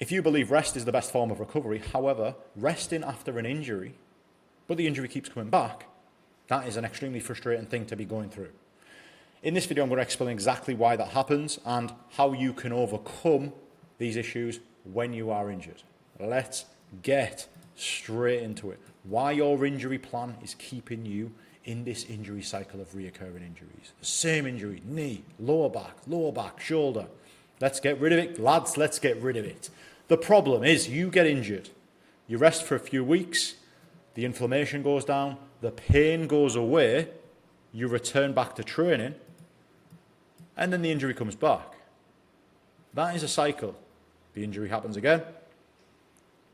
If you believe rest is the best form of recovery, however, resting after an injury, but the injury keeps coming back, that is an extremely frustrating thing to be going through. In this video, I'm going to explain exactly why that happens and how you can overcome these issues when you are injured. Let's get straight into it. Why your injury plan is keeping you in this injury cycle of reoccurring injuries. The same injury, knee, lower back, shoulder. Let's get rid of it, lads, let's get rid of it. The problem is you get injured. You rest for a few weeks, the inflammation goes down, the pain goes away, you return back to training, and then the injury comes back. That is a cycle. The injury happens again,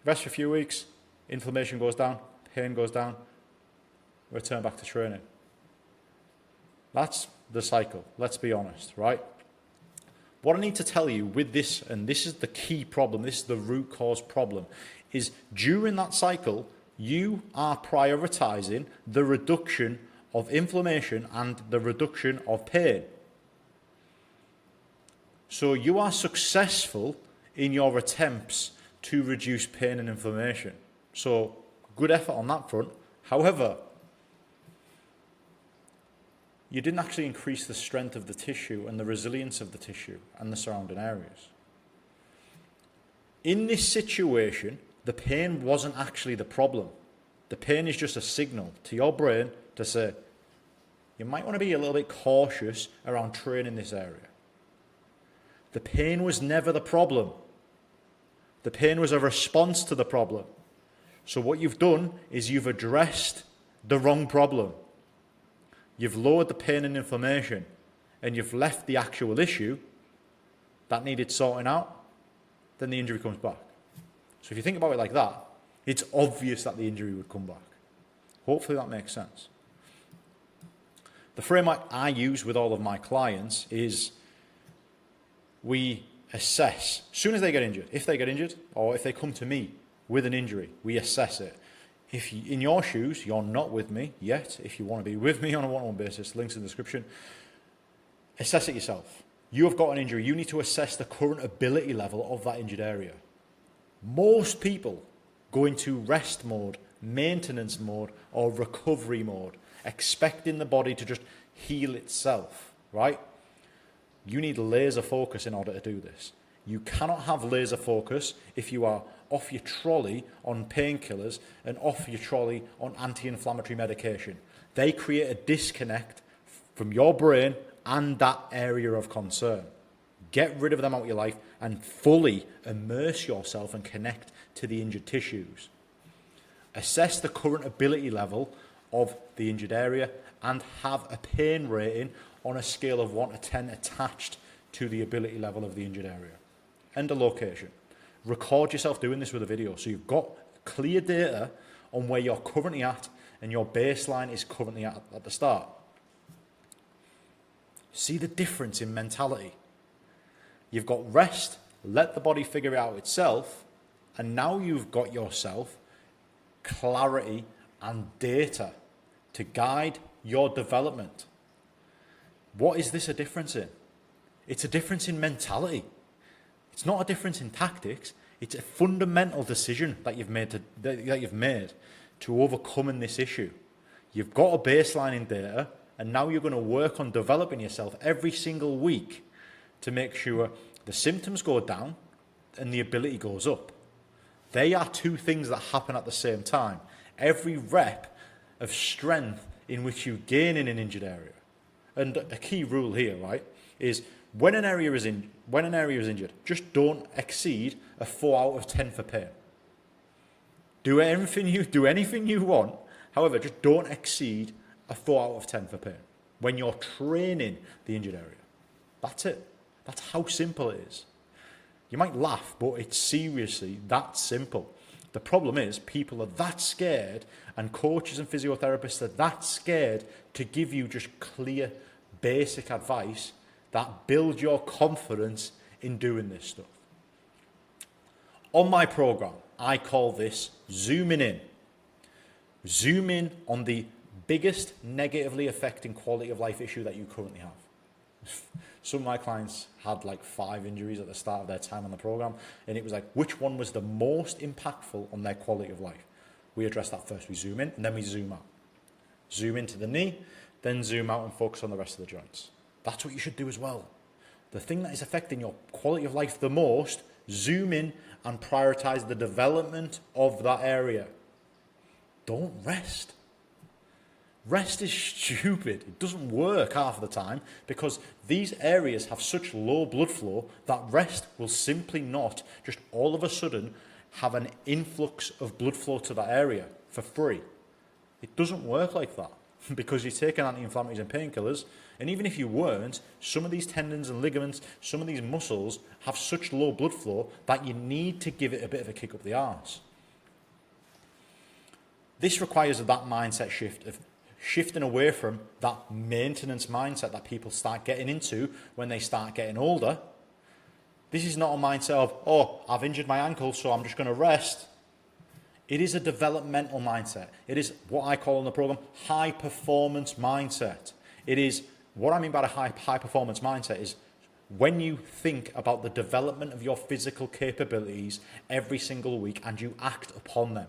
rest for a few weeks, inflammation goes down, pain goes down, return back to training. That's the cycle, let's be honest, right? What I need to tell you with this, and this is the key problem, this is the root cause problem, is during that cycle, you are prioritizing the reduction of inflammation and the reduction of pain. So you are successful in your attempts to reduce pain and inflammation. So good effort on that front. However, you didn't actually increase the strength of the tissue and the resilience of the tissue and the surrounding areas. In this situation, the pain wasn't actually the problem. The pain is just a signal to your brain to say, you might want to be a little bit cautious around training this area. The pain was never the problem. The pain was a response to the problem. So what you've done is you've addressed the wrong problem. You've lowered the pain and inflammation, and you've left the actual issue that needed sorting out, then the injury comes back. So if you think about it like that, it's obvious that the injury would come back. Hopefully that makes sense. The framework I use with all of my clients is we assess, as soon as they get injured, if they get injured, or if they come to me with an injury, we assess it. If you, in your shoes, you're not with me yet, if you want to be with me on a one-on-one basis, links in the description, assess it yourself. You have got an injury, you need to assess the current ability level of that injured area. Most people go into rest mode, maintenance mode, or recovery mode, expecting the body to just heal itself, right? You need laser focus in order to do this. You cannot have laser focus if you are off your trolley on painkillers and off your trolley on anti-inflammatory medication. They create a disconnect from your brain and that area of concern. Get rid of them out of your life and fully immerse yourself and connect to the injured tissues. Assess the current ability level of the injured area and have a pain rating on a scale of 1 to 10 attached to the ability level of the injured area. And a location. Record yourself doing this with a video so you've got clear data on where you're currently at and your baseline is currently at the start. See the difference in mentality. You've got rest, let the body figure it out itself, and now you've got yourself clarity and data to guide your development. What is this a difference in? It's a difference in mentality. It's not a difference in tactics. It's a fundamental decision that you've made to overcoming this issue. You've got a baseline in data, and now you're going to work on developing yourself every single week to make sure the symptoms go down and the ability goes up. They are two things that happen at the same time. Every rep of strength in which you gain in an injured area. And a key rule here, right, is when an area is injured, just don't exceed a 4 out of 10 for pain. Do anything you want. However, just don't exceed a 4 out of 10 for pain when you're training the injured area. That's it. That's how simple it is. You might laugh, but it's seriously that simple. The problem is people are that scared, and coaches and physiotherapists are that scared to give you just clear, basic advice that builds your confidence in doing this stuff. On my program, I call this zooming in. Zoom in on the biggest negatively affecting quality of life issue that you currently have. Some of my clients had like 5 injuries at the start of their time on the program, and it was like, which one was the most impactful on their quality of life? We address that first. We zoom in and then we zoom out. Zoom into the knee, then zoom out and focus on the rest of the joints. That's what you should do as well. The thing that is affecting your quality of life the most, zoom in and prioritize the development of that area. Don't rest. Rest is stupid. It doesn't work half of the time because these areas have such low blood flow that rest will simply not just all of a sudden have an influx of blood flow to that area for free. It doesn't work like that because you're taking anti-inflammatories and painkillers, and even if you weren't, some of these tendons and ligaments, some of these muscles have such low blood flow that you need to give it a bit of a kick up the arse. This requires that mindset shift of shifting away from that maintenance mindset that people start getting into when they start getting older. This is not a mindset of, oh, I've injured my ankle, so I'm just going to rest. It is a developmental mindset. It is what I call in the program high performance mindset. It is what I mean by a high performance mindset is when you think about the development of your physical capabilities every single week and you act upon them.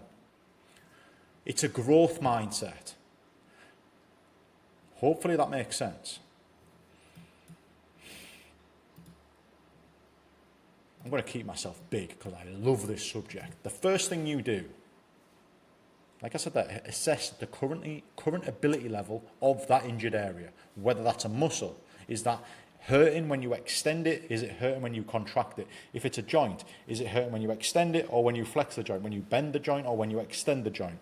It's a growth mindset. Hopefully that makes sense. I'm going to keep myself big because I love this subject. The first thing you do, like I said, that assess the current ability level of that injured area. Whether that's a muscle, is that hurting when you extend it? Is it hurting when you contract it? If it's a joint, is it hurting when you extend it or when you flex the joint? When you bend the joint or when you extend the joint?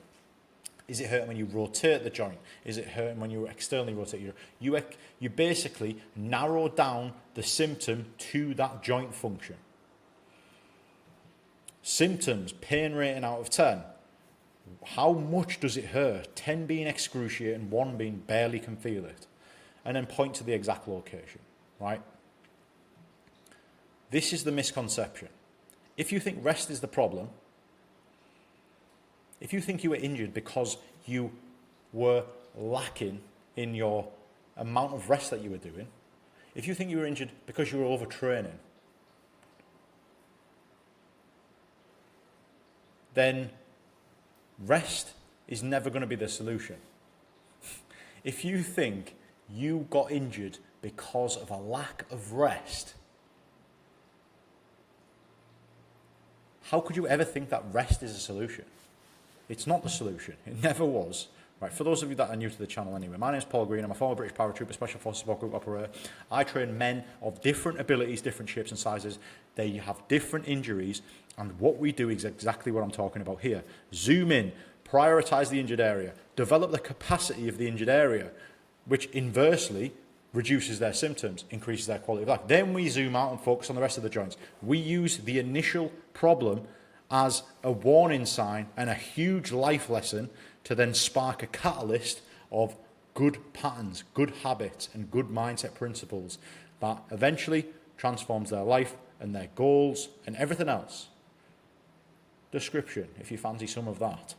Is it hurting when you rotate the joint? Is it hurting when you externally rotate? You basically narrow down the symptom to that joint function. Symptoms, pain rating out of 10. How much does it hurt? 10 being excruciating, 1 being barely can feel it. And then point to the exact location, right? This is the misconception. If you think rest is the problem, if you think you were injured because you were lacking in your amount of rest that you were doing, if you think you were injured because you were overtraining, then rest is never going to be the solution. If you think you got injured because of a lack of rest, how could you ever think that rest is a solution? It's not the solution. It never was. Right, for those of you that are new to the channel anyway, my name is Paul Green. I'm a former British paratrooper, Special Forces Support Group operator. I train men of different abilities, different shapes and sizes. They have different injuries, and what we do is exactly what I'm talking about here. Zoom in, prioritize the injured area, develop the capacity of the injured area, which inversely reduces their symptoms, increases their quality of life. Then we zoom out and focus on the rest of the joints. We use the initial problem as a warning sign and a huge life lesson to then spark a catalyst of good patterns, good habits, and good mindset principles that eventually transforms their life and their goals and everything else. Description, if you fancy some of that.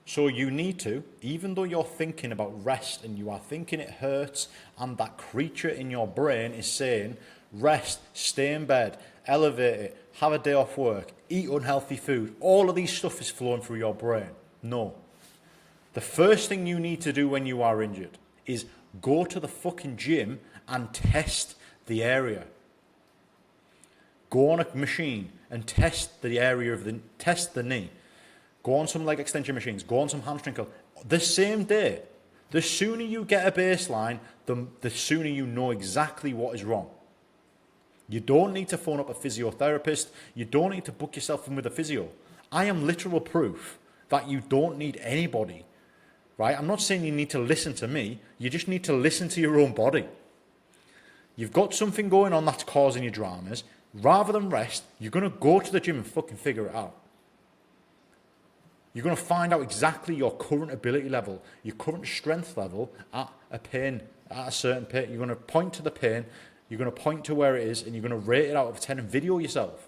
So you need to, even though you're thinking about rest and you are thinking it hurts, and that creature in your brain is saying, rest, stay in bed, elevate it, have a day off work, eat unhealthy food. All of these stuff is flowing through your brain. No. The first thing you need to do when you are injured is go to the fucking gym and test the area. Go on a machine and test the area of test the knee. Go on some leg extension machines. Go on some hamstring curl. The same day. The sooner you get a baseline, the sooner you know exactly what is wrong. You don't need to phone up a physiotherapist. You don't need to book yourself in with a physio. I am literal proof that you don't need anybody, right? I'm not saying you need to listen to me. You just need to listen to your own body. You've got something going on that's causing you dramas. Rather than rest, you're going to go to the gym and fucking figure it out. You're going to find out exactly your current ability level, your current strength level at a certain pain. You're going to point to the pain. You're going to point to where it is, and you're going to rate it out of 10 and video yourself.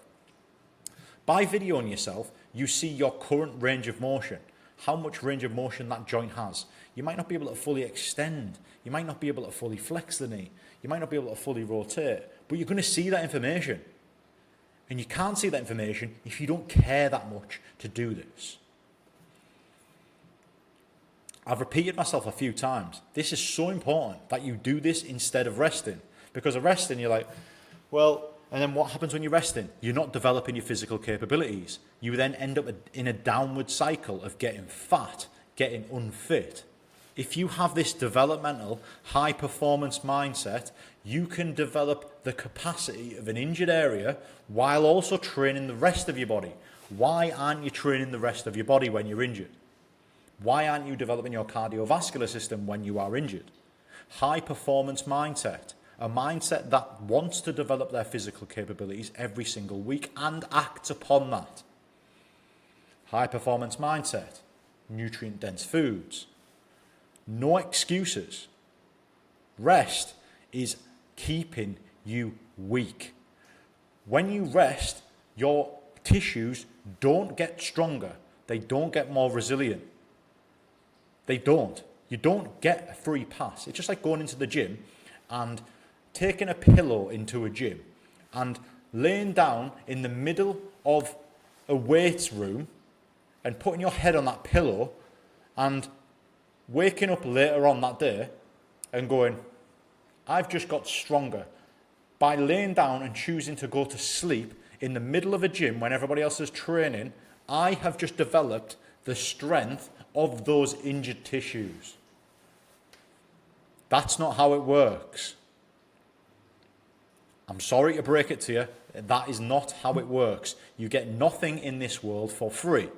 By videoing yourself, you see your current range of motion. how much range of motion that joint has. You might not be able to fully extend. You might not be able to fully flex the knee. You might not be able to fully rotate, but you're going to see that information. And you can't see that information if you don't care that much to do this. I've repeated myself a few times. This is so important that you do this instead of resting. Because of resting, you're like, well, and then what happens when you're resting? You're not developing your physical capabilities. You then end up in a downward cycle of getting fat, getting unfit. If you have this developmental, high-performance mindset, you can develop the capacity of an injured area while also training the rest of your body. Why aren't you training the rest of your body when you're injured? Why aren't you developing your cardiovascular system when you are injured? High-performance mindset, a mindset that wants to develop their physical capabilities every single week and acts upon that. High-performance mindset, nutrient-dense foods. No excuses. Rest is keeping you weak. When you rest, your tissues don't get stronger. They don't get more resilient. They don't. You don't get a free pass. It's just like going into the gym and taking a pillow into a gym and laying down in the middle of a weights room and putting your head on that pillow and waking up later on that day and going, I've just got stronger by laying down and choosing to go to sleep in the middle of a gym when everybody else is training. I have just developed the strength of those injured tissues. That's not how it works. I'm sorry to break it to you. That is not how it works. You get nothing in this world for free.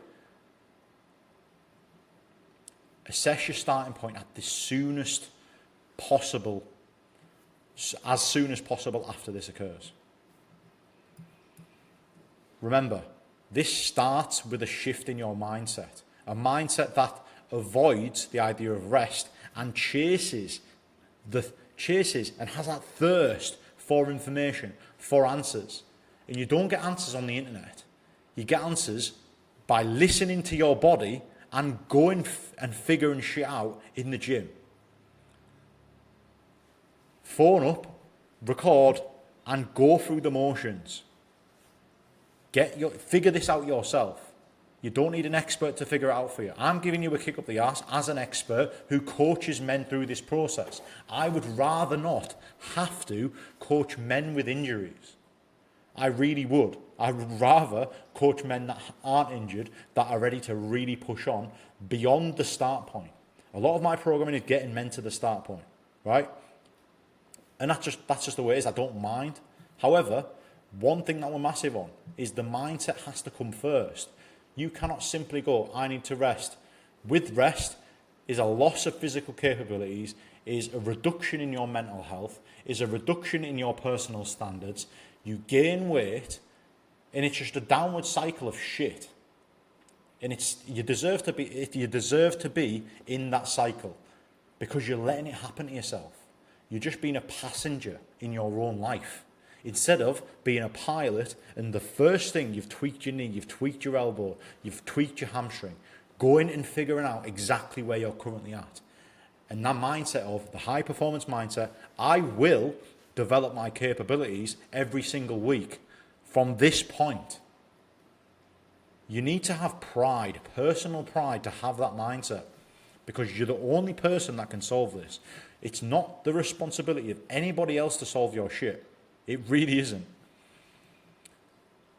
Assess your starting point at the soonest possible, as soon as possible after this occurs. Remember, this starts with a shift in your mindset. A mindset that avoids the idea of rest and chases and has that thirst for information, for answers. And you don't get answers on the internet. You get answers by listening to your body and going and figuring shit out in the gym. Phone up, record, and go through the motions. Figure this out yourself. You don't need an expert to figure it out for you. I'm giving you a kick up the arse as an expert who coaches men through this process. I would rather not have to coach men with injuries. I really would. I would rather coach men that aren't injured, that are ready to really push on beyond the start point. A lot of my programming is getting men to the start point, right? And that's just the way it is. I don't mind. However, one thing that we're massive on is the mindset has to come first. You cannot simply go, I need to rest. With rest is a loss of physical capabilities, is a reduction in your mental health, is a reduction in your personal standards. You gain weight, and it's just a downward cycle of shit. And you deserve to be in that cycle because you're letting it happen to yourself. You're just being a passenger in your own life. Instead of being a pilot and the first thing you've tweaked your knee, you've tweaked your elbow, you've tweaked your hamstring, going and figuring out exactly where you're currently at. And that mindset of the high performance mindset, I will develop my capabilities every single week from this point. You need to have pride, personal pride, to have that mindset because you're the only person that can solve this. It's not the responsibility of anybody else to solve your shit. It really isn't.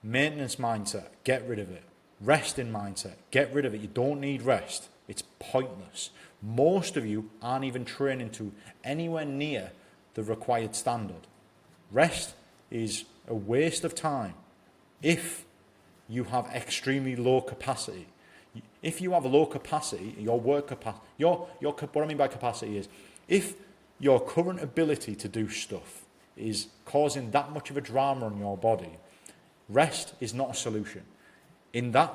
Maintenance mindset, get rid of it. Resting mindset, get rid of it. You don't need rest. It's pointless. Most of you aren't even training to anywhere near the required standard. Rest is a waste of time if you have extremely low capacity. If you have a low capacity, your work capacity, what I mean by capacity is, if your current ability to do stuff is causing that much of a drama on your body, rest is not a solution. In that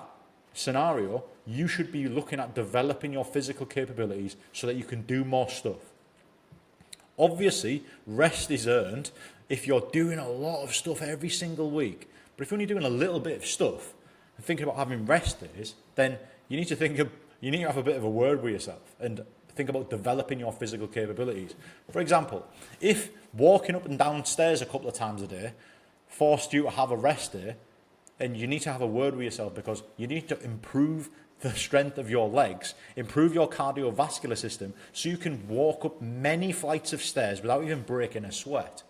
scenario, you should be looking at developing your physical capabilities so that you can do more stuff. Obviously, rest is earned if you're doing a lot of stuff every single week. But if you're only doing a little bit of stuff and thinking about having rest days, then you need to think you need to have a bit of a word with yourself and think about developing your physical capabilities. For example, if walking up and down stairs a couple of times a day forced you to have a rest day, then you need to have a word with yourself, because you need to improve the strength of your legs, improve your cardiovascular system, so you can walk up many flights of stairs without even breaking a sweat.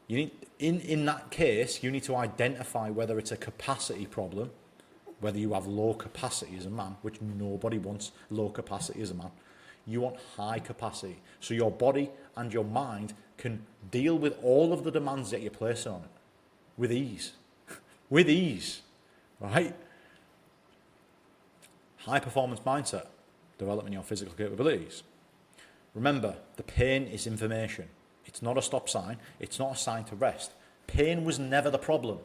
You need, in that case, you need to identify whether it's a capacity problem, whether you have low capacity as a man, which nobody wants low capacity as a man. You want high capacity, so your body and your mind can deal with all of the demands that you're placing on it with ease. With ease, right? High performance mindset, developing your physical capabilities. Remember, the pain is information. It's not a stop sign. It's not a sign to rest. Pain was never the problem.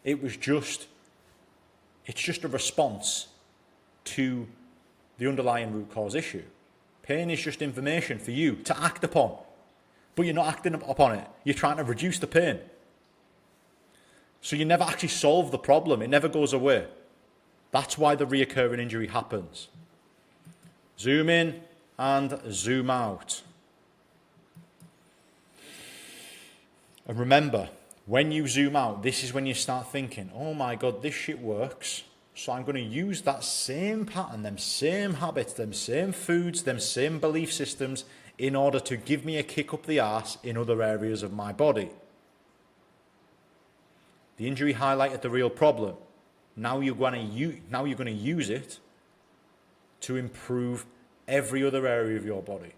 It's just a response to the underlying root cause issue. Pain is just information for you to act upon, but you're not acting upon it. You're trying to reduce the pain. So you never actually solve the problem. It never goes away. That's why the reoccurring injury happens. Zoom in and zoom out. And remember, when you zoom out, this is when you start thinking, oh my God, this shit works. So I'm going to use that same pattern, them same habits, them same foods, them same belief systems in order to give me a kick up the arse in other areas of my body. The injury highlighted the real problem. Now you're going to use it to improve every other area of your body,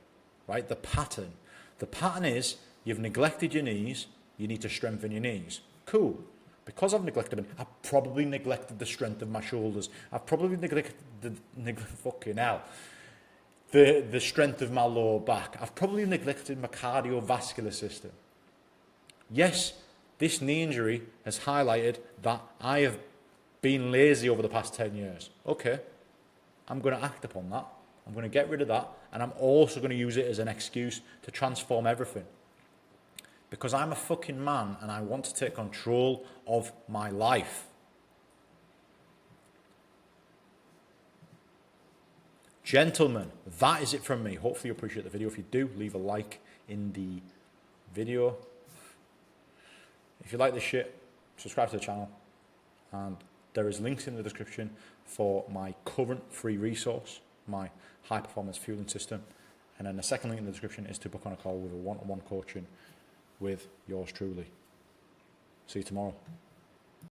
right? The pattern. The pattern is you've neglected your knees. You need to strengthen your knees. Cool. Because I've neglected them, I've probably neglected the strength of my shoulders. I've probably neglected the strength of my lower back. I've probably neglected my cardiovascular system. Yes, this knee injury has highlighted that I have been lazy over the past 10 years. Okay, I'm going to act upon that. I'm going to get rid of that. And I'm also going to use it as an excuse to transform everything. Because I'm a fucking man and I want to take control of my life. Gentlemen, that is it from me. Hopefully you appreciate the video. If you do, leave a like in the video. If you like this shit, subscribe to the channel. And there is links in the description for my current free resource, my high performance fueling system. And then the second link in the description is to book on a call with a one-on-one coaching with yours truly. See you tomorrow.